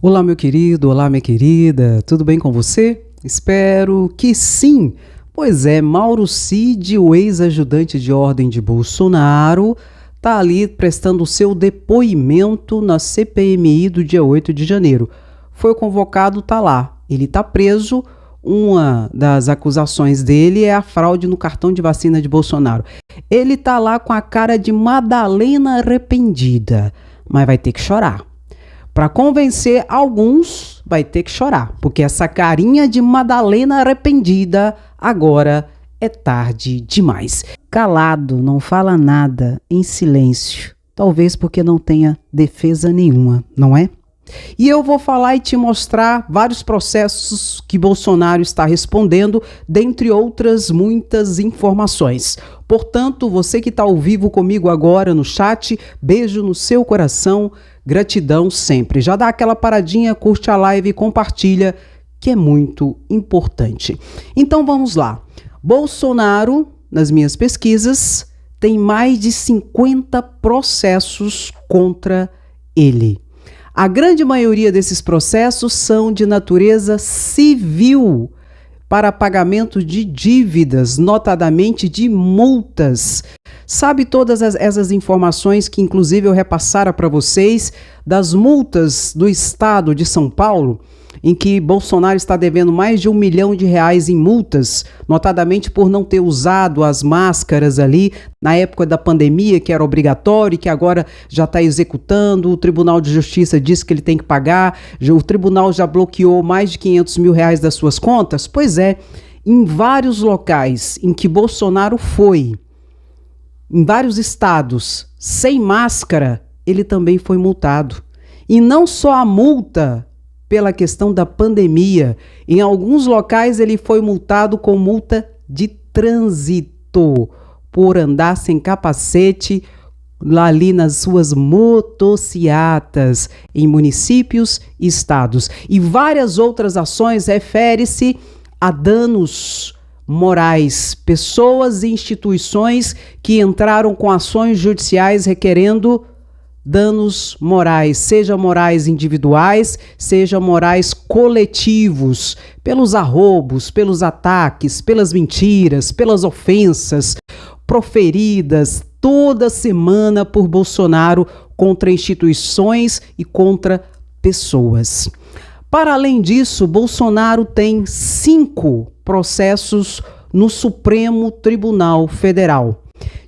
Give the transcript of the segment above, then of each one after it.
Olá, meu querido, olá, minha querida, tudo bem com você? Espero que sim. Pois é, Mauro Cid, o ex-ajudante de ordem de Bolsonaro, está ali prestando o seu depoimento na CPMI do dia 8 de janeiro. Foi convocado, está lá. Ele está preso. Uma das acusações dele é a fraude no cartão de vacina de Bolsonaro. Ele está lá com a cara de Madalena arrependida, mas vai ter que chorar. Para convencer alguns, vai ter que chorar, porque essa carinha de Madalena arrependida agora é tarde demais. Calado, não fala nada, em silêncio. Talvez porque não tenha defesa nenhuma, não é? E eu vou falar e te mostrar vários processos que Bolsonaro está respondendo, dentre outras muitas informações. Portanto, você que está ao vivo comigo agora no chat, beijo no seu coração, gratidão sempre. Já dá aquela paradinha, curte a live e compartilha, que é muito importante. Então vamos lá. Bolsonaro, nas minhas pesquisas, tem mais de 50 processos contra ele. A grande maioria desses processos são de natureza civil, para pagamento de dívidas, notadamente de multas. Sabe todas essas informações que inclusive eu repassara para vocês das multas do estado de São Paulo, em que Bolsonaro está devendo mais de R$1 milhão em multas, notadamente por não ter usado as máscaras ali na época da pandemia, que era obrigatório e que agora já está executando. O Tribunal de Justiça disse que ele tem que pagar, o tribunal já bloqueou mais de R$500 mil das suas contas. Pois é, em vários locais em que Bolsonaro foi, em vários estados, sem máscara, ele também foi multado. E não só a multa pela questão da pandemia. Em alguns locais ele foi multado com multa de trânsito por andar sem capacete ali nas suas motocicletas em municípios e estados. E várias outras ações refere-se a danos morais, pessoas e instituições que entraram com ações judiciais requerendo danos morais, seja morais individuais, seja morais coletivos, pelos arroubos, pelos ataques, pelas mentiras, pelas ofensas proferidas toda semana por Bolsonaro contra instituições e contra pessoas. Para além disso, Bolsonaro tem 5 processos no Supremo Tribunal Federal.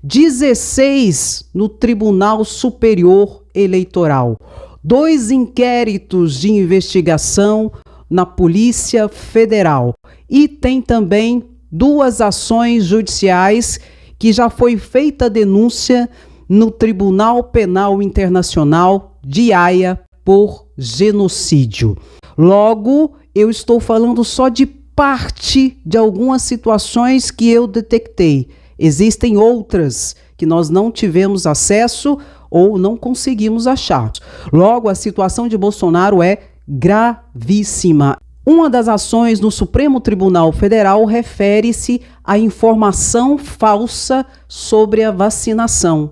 16 no Tribunal Superior Eleitoral, 2 inquéritos de investigação na Polícia Federal e tem também 2 ações judiciais que já foi feita denúncia no Tribunal Penal Internacional de Haia por genocídio. Logo, eu estou falando só de parte de algumas situações que eu detectei. Existem outras que nós não tivemos acesso ou não conseguimos achar. Logo, a situação de Bolsonaro é gravíssima. Uma das ações no Supremo Tribunal Federal refere-se à informação falsa sobre a vacinação.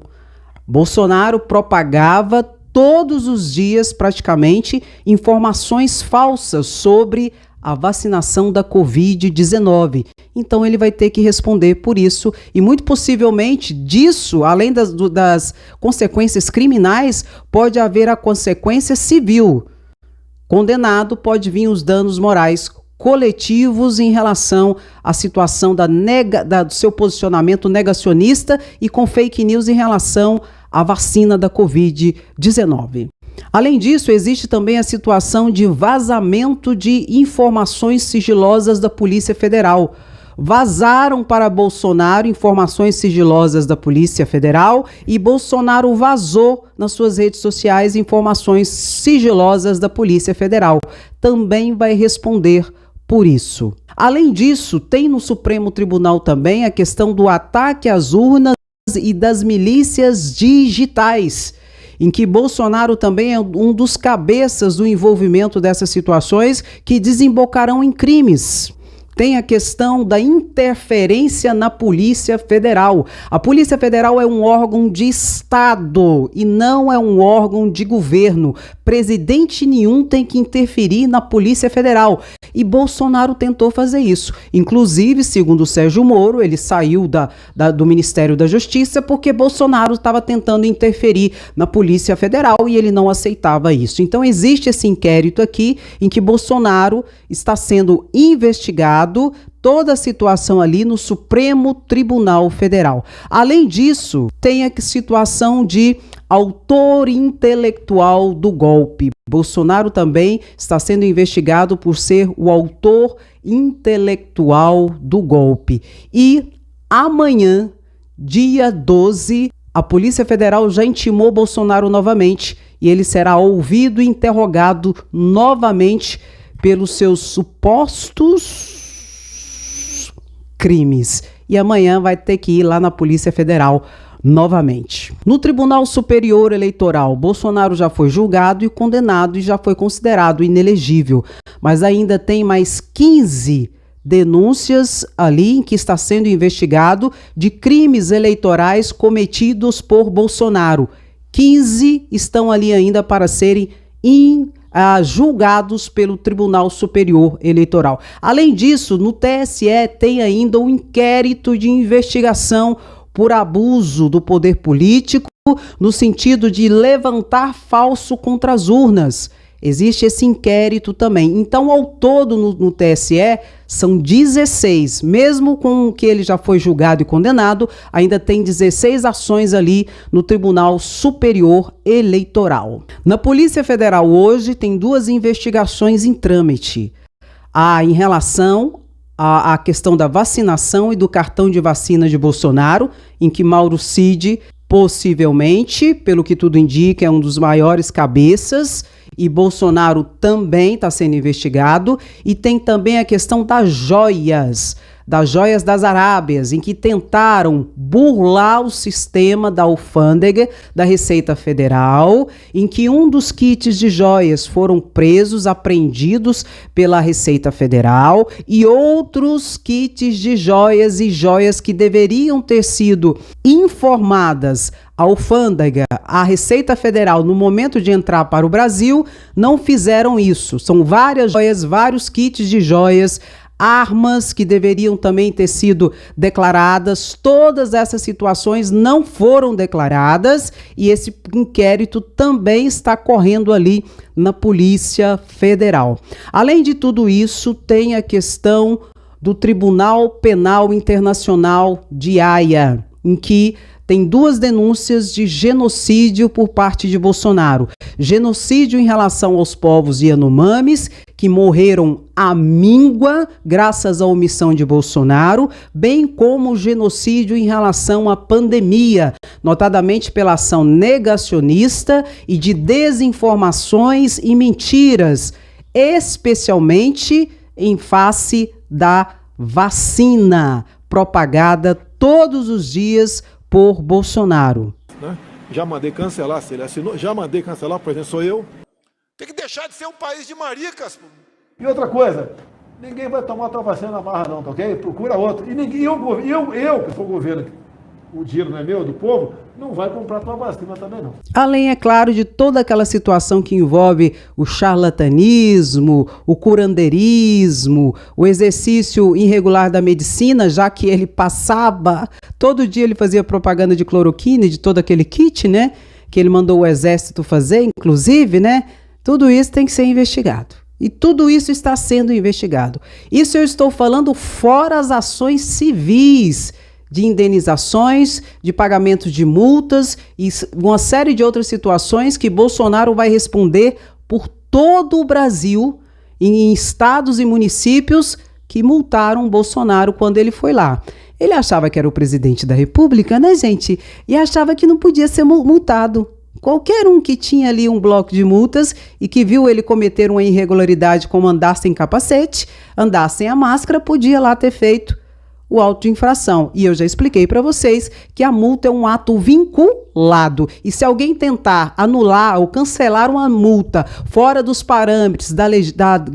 Bolsonaro propagava todos os dias, praticamente, informações falsas sobre a vacinação da Covid-19. Então ele vai ter que responder por isso e muito possivelmente disso, além das consequências criminais, pode haver a consequência civil. Condenado, pode vir os danos morais coletivos em relação à situação do seu posicionamento negacionista e com fake news em relação à vacina da Covid-19. Além disso, existe também a situação de vazamento de informações sigilosas da Polícia Federal. Vazaram para Bolsonaro informações sigilosas da Polícia Federal e Bolsonaro vazou nas suas redes sociais informações sigilosas da Polícia Federal. Também vai responder por isso. Além disso, tem no Supremo Tribunal também a questão do ataque às urnas e das milícias digitais, em que Bolsonaro também é um dos cabeças do envolvimento dessas situações que desembocarão em crimes. tem a questão da interferência na Polícia Federal. A Polícia Federal é um órgão de Estado e não é um órgão de governo. Presidente nenhum tem que interferir na Polícia Federal. E Bolsonaro tentou fazer isso. Inclusive, segundo o Sérgio Moro, ele saiu do Ministério da Justiça porque Bolsonaro estava tentando interferir na Polícia Federal e ele não aceitava isso. Então, existe esse inquérito aqui em que Bolsonaro está sendo investigado, toda a situação ali no Supremo Tribunal Federal. Além disso, tem a situação de autor intelectual do golpe. Bolsonaro também está sendo investigado por ser o autor intelectual do golpe. E amanhã, dia 12, a Polícia Federal já intimou Bolsonaro novamente e ele será ouvido e interrogado novamente pelos seus supostos crimes. E amanhã vai ter que ir lá na Polícia Federal novamente. No Tribunal Superior Eleitoral, Bolsonaro já foi julgado e condenado e já foi considerado inelegível. Mas ainda tem mais 15 denúncias ali em que está sendo investigado de crimes eleitorais cometidos por Bolsonaro. 15 estão ali ainda para serem julgados pelo Tribunal Superior Eleitoral. Além disso, no TSE tem ainda um inquérito de investigação por abuso do poder político, no sentido de levantar falso contra as urnas. Existe esse inquérito também. Então, ao todo, no TSE, são 16. Mesmo com que ele já foi julgado e condenado, ainda tem 16 ações ali no Tribunal Superior Eleitoral. Na Polícia Federal hoje, tem 2 investigações em trâmite. Em relação à questão da vacinação e do cartão de vacina de Bolsonaro, em que Mauro Cid, possivelmente, pelo que tudo indica, é um dos maiores cabeças, e Bolsonaro também está sendo investigado. E tem também a questão das joias das Arábias, em que tentaram burlar o sistema da alfândega da Receita Federal, em que um dos kits de joias foram presos, apreendidos pela Receita Federal, e outros kits de joias e joias que deveriam ter sido informadas à alfândega, à Receita Federal, no momento de entrar para o Brasil, não fizeram isso. São várias joias, vários kits de joias, armas que deveriam também ter sido declaradas. Todas essas situações não foram declaradas e esse inquérito também está correndo ali na Polícia Federal. Além de tudo isso, tem a questão do Tribunal Penal Internacional de Haia, em que tem 2 denúncias de genocídio por parte de Bolsonaro. Genocídio em relação aos povos Yanomamis, que morreram à míngua graças à omissão de Bolsonaro, bem como genocídio em relação à pandemia, notadamente pela ação negacionista e de desinformações e mentiras, especialmente em face da vacina propagada todos os dias por Bolsonaro. Já mandei cancelar, se ele assinou, já mandei cancelar, por exemplo, sou eu. Tem que deixar de ser um país de maricas. E outra coisa, ninguém vai tomar tua vacina na marra não, tá ok? Procura outro. E ninguém, eu que sou o governo, o dinheiro não é meu, do povo, não vai comprar tua vacina também não. Além, é claro, de toda aquela situação que envolve o charlatanismo, o curandeirismo, o exercício irregular da medicina, já que ele passava, todo dia ele fazia propaganda de cloroquina, de todo aquele kit, né? Que ele mandou o exército fazer, inclusive, né? Tudo isso tem que ser investigado. E tudo isso está sendo investigado. Isso eu estou falando fora as ações civis, de indenizações, de pagamento de multas e uma série de outras situações que Bolsonaro vai responder por todo o Brasil, em estados e municípios que multaram Bolsonaro quando ele foi lá. Ele achava que era o presidente da República, né, gente? E achava que não podia ser multado. Qualquer um que tinha ali um bloco de multas e que viu ele cometer uma irregularidade como andar sem capacete, andar sem a máscara, podia lá ter feito o auto de infração. E eu já expliquei para vocês que a multa é um ato vinculado. E se alguém tentar anular ou cancelar uma multa fora dos parâmetros da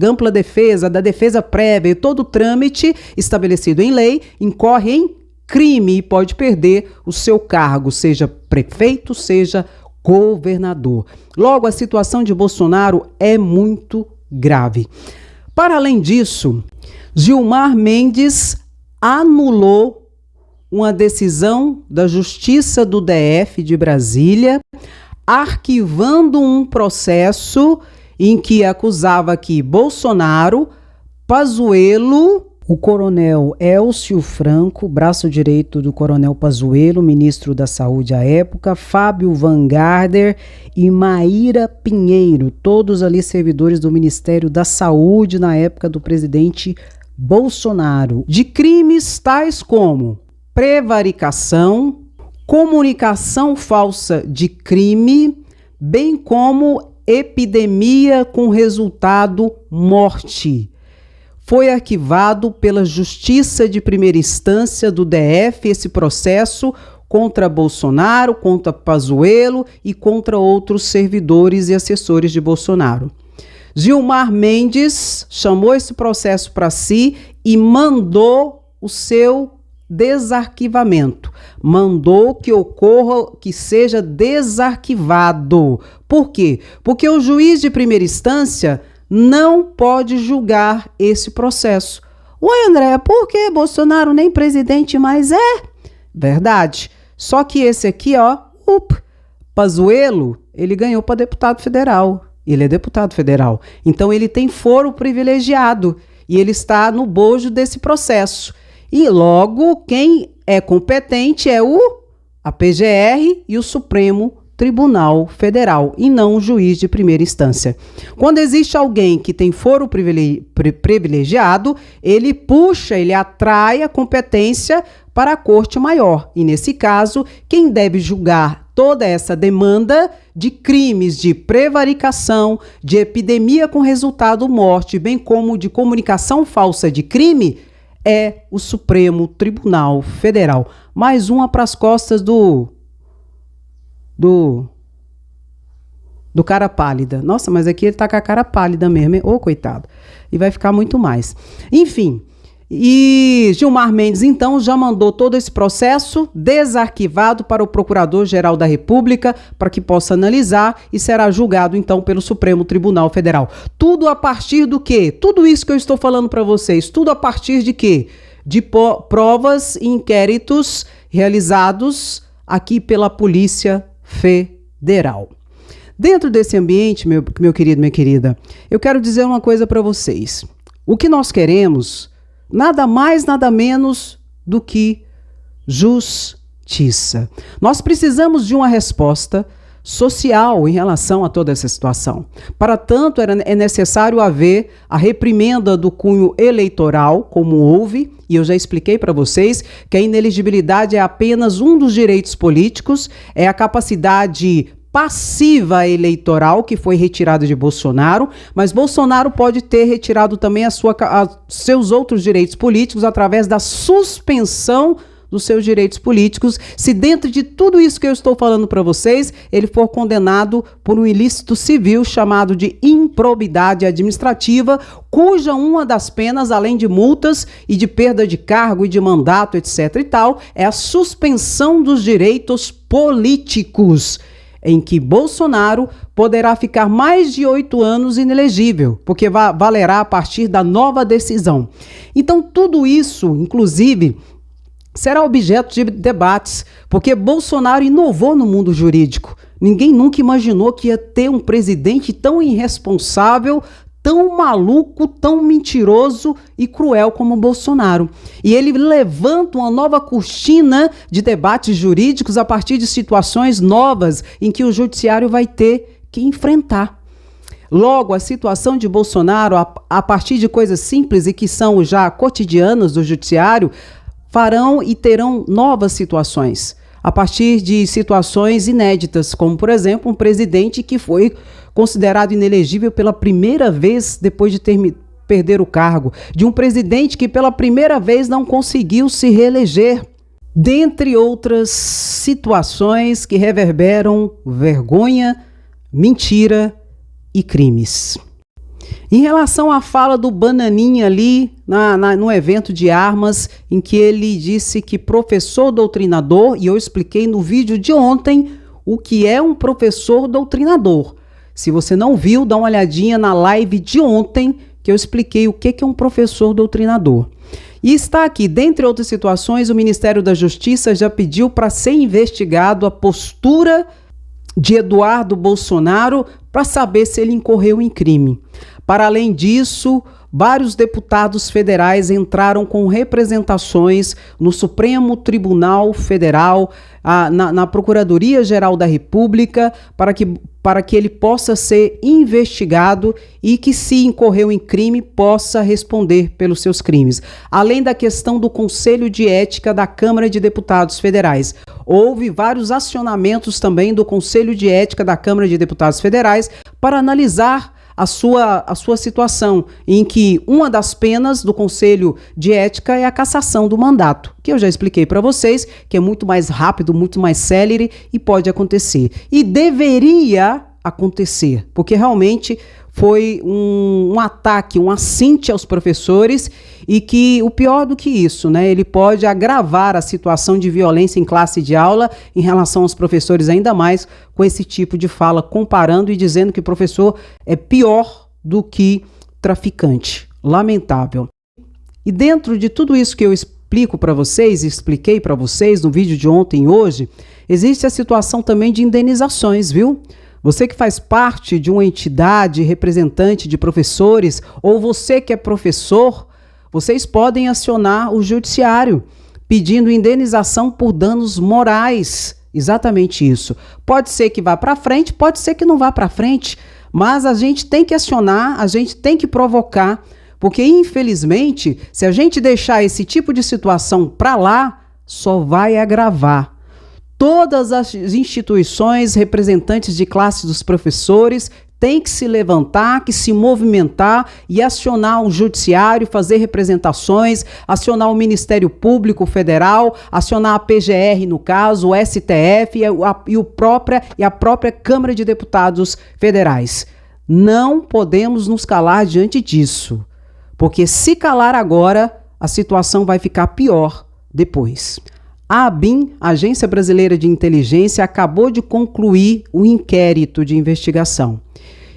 ampla defesa, da defesa prévia e todo o trâmite estabelecido em lei, incorre em crime e pode perder o seu cargo, seja prefeito, seja governador. Logo, a situação de Bolsonaro é muito grave. Para além disso, Gilmar Mendes anulou uma decisão da Justiça do DF de Brasília, arquivando um processo em que acusava que Bolsonaro, Pazuello, o coronel Elcio Franco, braço direito do coronel Pazuello, ministro da Saúde à época, Fábio Van Garder e Maíra Pinheiro, todos ali servidores do Ministério da Saúde na época do presidente Bolsonaro, de crimes tais como prevaricação, comunicação falsa de crime, bem como epidemia com resultado morte. Foi arquivado pela Justiça de Primeira Instância do DF esse processo contra Bolsonaro, contra Pazuello e contra outros servidores e assessores de Bolsonaro. Gilmar Mendes chamou esse processo para si e mandou o seu desarquivamento. Mandou que ocorra, que seja desarquivado. Por quê? Porque o juiz de primeira instância não pode julgar esse processo. Ué, André, por que Bolsonaro nem presidente mais é? Verdade. Só que esse aqui, Pazuello, ele ganhou para deputado federal. Ele é deputado federal. Então ele tem foro privilegiado e ele está no bojo desse processo. E logo quem é competente é a PGR e o Supremo Tribunal Federal e não o juiz de primeira instância. Quando existe alguém que tem foro privilegiado, ele puxa, ele atrai a competência para a Corte Maior. E nesse caso, quem deve julgar toda essa demanda de crimes de prevaricação, de epidemia com resultado morte, bem como de comunicação falsa de crime, é o Supremo Tribunal Federal. Mais uma para as costas do cara pálida. Nossa, mas aqui ele tá com a cara pálida mesmo, hein? Ô, coitado. E vai ficar muito mais. Enfim, e Gilmar Mendes, então, já mandou todo esse processo desarquivado para o Procurador-Geral da República para que possa analisar e será julgado, então, pelo Supremo Tribunal Federal. Tudo a partir do quê? Tudo isso que eu estou falando para vocês, tudo a partir de quê? De provas e inquéritos realizados aqui pela Polícia Federal. Dentro desse ambiente, meu querido, minha querida, eu quero dizer uma coisa para vocês. O que nós queremos, nada mais, nada menos do que justiça. Nós precisamos de uma resposta social em relação a toda essa situação. Para tanto, é necessário haver a reprimenda do cunho eleitoral, como houve, e eu já expliquei para vocês que a inelegibilidade é apenas um dos direitos políticos, é a capacidade passiva eleitoral que foi retirada de Bolsonaro, mas Bolsonaro pode ter retirado também seus outros direitos políticos através da suspensão dos seus direitos políticos, se dentro de tudo isso que eu estou falando para vocês, ele for condenado por um ilícito civil chamado de improbidade administrativa, cuja uma das penas, além de multas e de perda de cargo e de mandato, etc. e tal, é a suspensão dos direitos políticos, em que Bolsonaro poderá ficar mais de 8 anos inelegível, porque valerá a partir da nova decisão. Então, tudo isso, inclusive, será objeto de debates, porque Bolsonaro inovou no mundo jurídico. Ninguém nunca imaginou que ia ter um presidente tão irresponsável, tão maluco, tão mentiroso e cruel como Bolsonaro. E ele levanta uma nova cortina de debates jurídicos a partir de situações novas em que o judiciário vai ter que enfrentar. Logo, a situação de Bolsonaro, a partir de coisas simples e que são já cotidianas do judiciário, farão e terão novas situações, a partir de situações inéditas, como, por exemplo, um presidente que foi considerado inelegível pela primeira vez depois de ter perder o cargo, de um presidente que pela primeira vez não conseguiu se reeleger, dentre outras situações que reverberam vergonha, mentira e crimes. Em relação à fala do Bananinha ali no evento de armas, em que ele disse que professor doutrinador, e eu expliquei no vídeo de ontem o que é um professor doutrinador. Se você não viu, dá uma olhadinha na live de ontem, que eu expliquei o que é um professor doutrinador. E está aqui, dentre outras situações, o Ministério da Justiça já pediu para ser investigado a postura de Eduardo Bolsonaro para saber se ele incorreu em crime. Para além disso, vários deputados federais entraram com representações no Supremo Tribunal Federal, na Procuradoria-Geral da República, para que ele possa ser investigado e que, se incorreu em crime, possa responder pelos seus crimes. Além da questão do Conselho de Ética da Câmara de Deputados Federais. Houve vários acionamentos também do Conselho de Ética da Câmara de Deputados Federais para analisar a sua situação, em que uma das penas do Conselho de Ética é a cassação do mandato, que eu já expliquei para vocês, que é muito mais rápido, muito mais célere e pode acontecer. E deveria acontecer, porque realmente foi um ataque, um assinte aos professores e que, o pior do que isso, né, ele pode agravar a situação de violência em classe de aula em relação aos professores, ainda mais com esse tipo de fala, comparando e dizendo que professor é pior do que traficante. Lamentável. E dentro de tudo isso que eu expliquei para vocês no vídeo de ontem e hoje, existe a situação também de indenizações, viu? Você que faz parte de uma entidade representante de professores, ou você que é professor, vocês podem acionar o judiciário pedindo indenização por danos morais. Exatamente isso. Pode ser que vá para frente, pode ser que não vá para frente, mas a gente tem que acionar, a gente tem que provocar, porque infelizmente, se a gente deixar esse tipo de situação para lá, só vai agravar. Todas as instituições representantes de classe dos professores têm que se levantar, que se movimentar e acionar o judiciário, fazer representações, acionar o Ministério Público Federal, acionar a PGR no caso, o STF e a própria Câmara de Deputados Federais. Não podemos nos calar diante disso, porque se calar agora, a situação vai ficar pior depois. A ABIN, Agência Brasileira de Inteligência, acabou de concluir um inquérito de investigação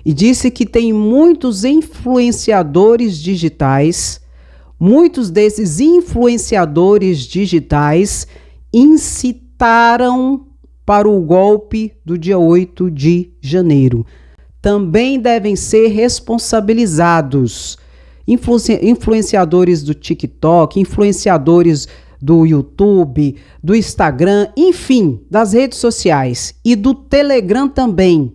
e disse que tem muitos influenciadores digitais, muitos desses influenciadores digitais incitaram para o golpe do dia 8 de janeiro. Também devem ser responsabilizados influenciadores do TikTok, influenciadores do YouTube, do Instagram, enfim, das redes sociais e do Telegram também.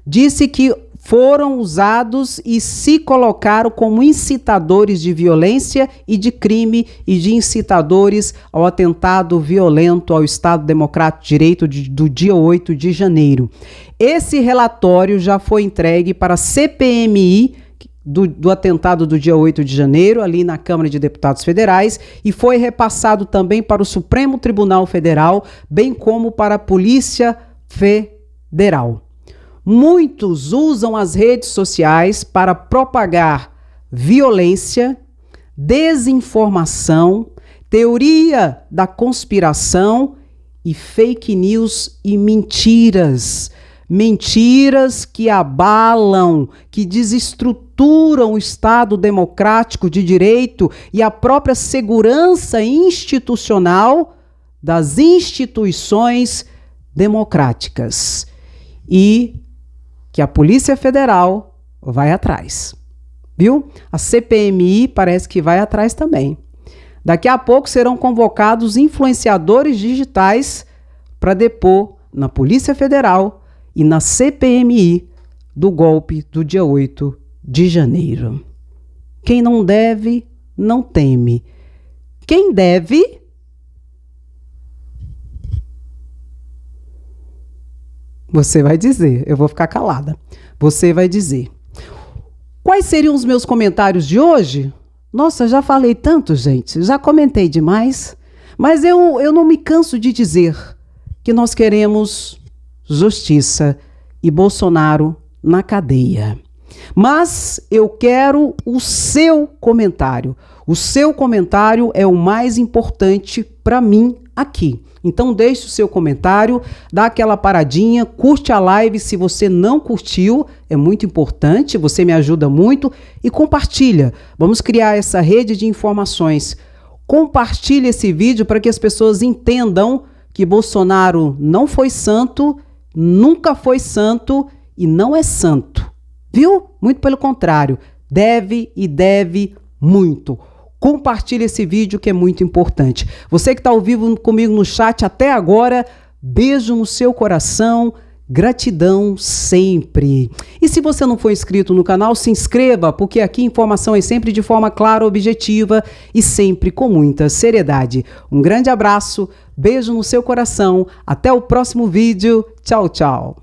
Disse que foram usados e se colocaram como incitadores de violência e de crime e de incitadores ao atentado violento ao Estado Democrático de Direito do dia 8 de janeiro. Esse relatório já foi entregue para a CPMI do atentado do dia 8 de janeiro, ali na Câmara de Deputados Federais, e foi repassado também para o Supremo Tribunal Federal, bem como para a Polícia Federal. Muitos usam as redes sociais para propagar violência, desinformação, teoria da conspiração e fake news e mentiras. Mentiras que abalam, que desestruturam o Estado democrático de direito e a própria segurança institucional das instituições democráticas. E que a Polícia Federal vai atrás, viu? A CPMI parece que vai atrás também. Daqui a pouco serão convocados influenciadores digitais para depor na Polícia Federal e na CPMI do golpe do dia 8 de janeiro. Quem não deve, não teme. Quem deve, você vai dizer. Eu vou ficar calada. Você vai dizer. Quais seriam os meus comentários de hoje? Nossa, já falei tanto, gente, já comentei demais, mas eu não me canso de dizer que nós queremos justiça e Bolsonaro na cadeia. Mas eu quero o seu comentário. O seu comentário é o mais importante para mim aqui. Então deixe o seu comentário, dá aquela paradinha, curte a live se você não curtiu, é muito importante, você me ajuda muito, e compartilha. Vamos criar essa rede de informações. Compartilhe esse vídeo para que as pessoas entendam que Bolsonaro não foi santo, nunca foi santo e não é santo. Viu? Muito pelo contrário, deve muito. Compartilhe esse vídeo que é muito importante. Você que está ao vivo comigo no chat até agora, beijo no seu coração, gratidão sempre. E se você não for inscrito no canal, se inscreva, porque aqui a informação é sempre de forma clara, objetiva e sempre com muita seriedade. Um grande abraço, beijo no seu coração, até o próximo vídeo, tchau, tchau.